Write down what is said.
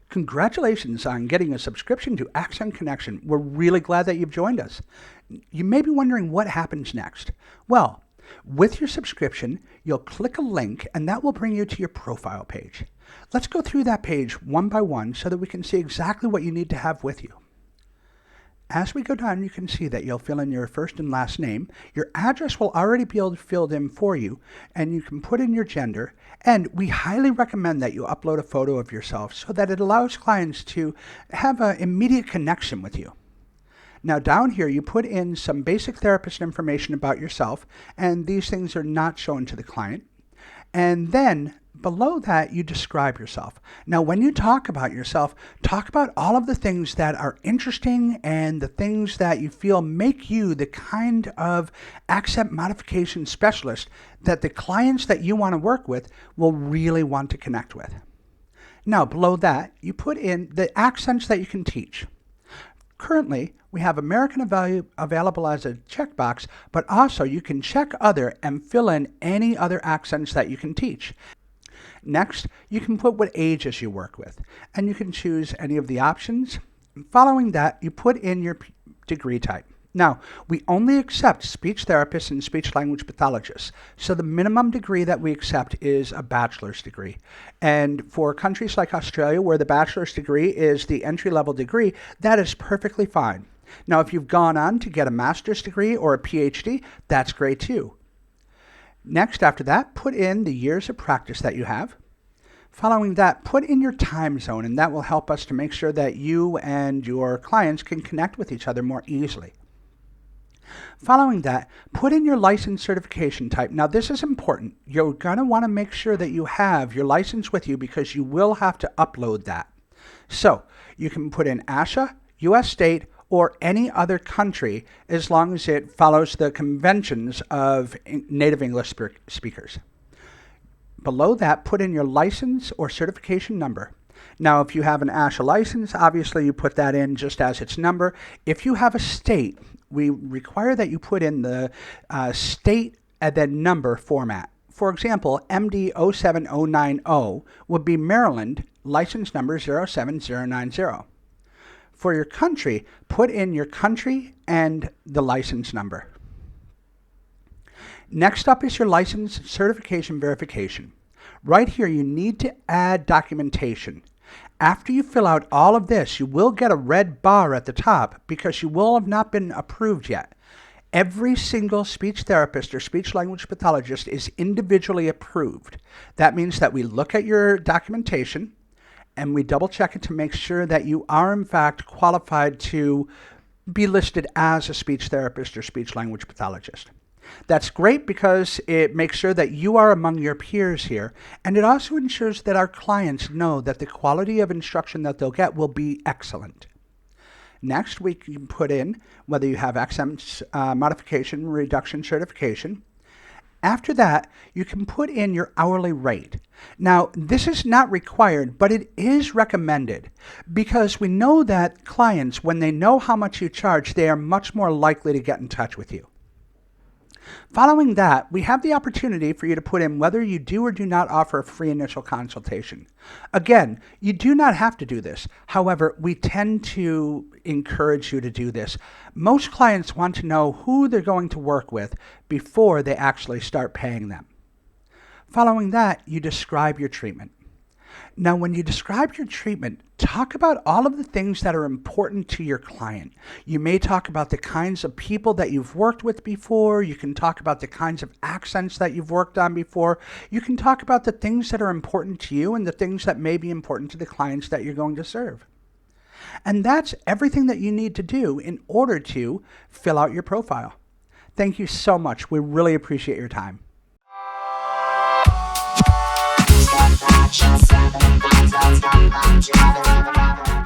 Congratulations on getting a subscription to Accent Connection. We're really glad that you've joined us. You may be wondering what happens next. Well, with your subscription, you'll click a link and that will bring you to your profile page. Let's go through that page one by one so that we can see exactly what you need to have with you. As we go down, you can see that you'll fill in your first and last name. Your address will already be filled in for you, and you can put in your gender. And we highly recommend that you upload a photo of yourself so that it allows clients to have an immediate connection with you. Now down here, you put in some basic therapist information about yourself, and these things are not shown to the client. And then below that, you describe yourself. Now, when you talk about yourself, talk about all of the things that are interesting and the things that you feel make you the kind of accent modification specialist that the clients that you want to work with will really want to connect with. Now, below that, you put in the accents that you can teach. Currently, we have American available as a checkbox, but also you can check other and fill in any other accents that you can teach. Next, you can put what ages you work with, and you can choose any of the options. Following that, you put in your degree type. Now, we only accept speech therapists and speech language pathologists, so the minimum degree that we accept is a bachelor's degree. And for countries like Australia, where the bachelor's degree is the entry-level degree, that is perfectly fine. Now, if you've gone on to get a master's degree or a PhD, that's great too. Next, after that, put in the years of practice that you have. Following that, put in your time zone, and that will help us to make sure that you and your clients can connect with each other more easily. Following that, put in your license certification type. Now, this is important. You're going to want to make sure that you have your license with you because you will have to upload that. So, you can put in ASHA, U.S. state, or any other country as long as it follows the conventions of native English speakers. Below that, put in your license or certification number. Now, if you have an ASHA license, obviously you put that in just as its number. If you have a state, we require that you put in the state and then number format. For example, MD 07090 would be Maryland, license number 07090. For your country, put in your country and the license number. Next up is your license certification verification. Right here, you need to add documentation. After you fill out all of this, you will get a red bar at the top because you will have not been approved yet. Every single speech therapist or speech language pathologist is individually approved. That means that we look at your documentation and we double check it to make sure that you are in fact qualified to be listed as a speech therapist or speech language pathologist. That's great because it makes sure that you are among your peers here, and it also ensures that our clients know that the quality of instruction that they'll get will be excellent. Next, we can put in whether you have accent modification reduction certification. After that, you can put in your hourly rate. Now, this is not required, but it is recommended because we know that clients, when they know how much you charge, they are much more likely to get in touch with you. Following that, we have the opportunity for you to put in whether you do or do not offer a free initial consultation. Again, you do not have to do this. However, we tend to encourage you to do this. Most clients want to know who they're going to work with before they actually start paying them. Following that, you describe your treatment. Now, when you describe your treatment, talk about all of the things that are important to your client. You may talk about the kinds of people that you've worked with before. You can talk about the kinds of accents that you've worked on before. You can talk about the things that are important to you and the things that may be important to the clients that you're going to serve. And that's everything that you need to do in order to fill out your profile. Thank you so much. We really appreciate your time. Action 7, 5, 6, 7, 8, 9, 10, 11, 12.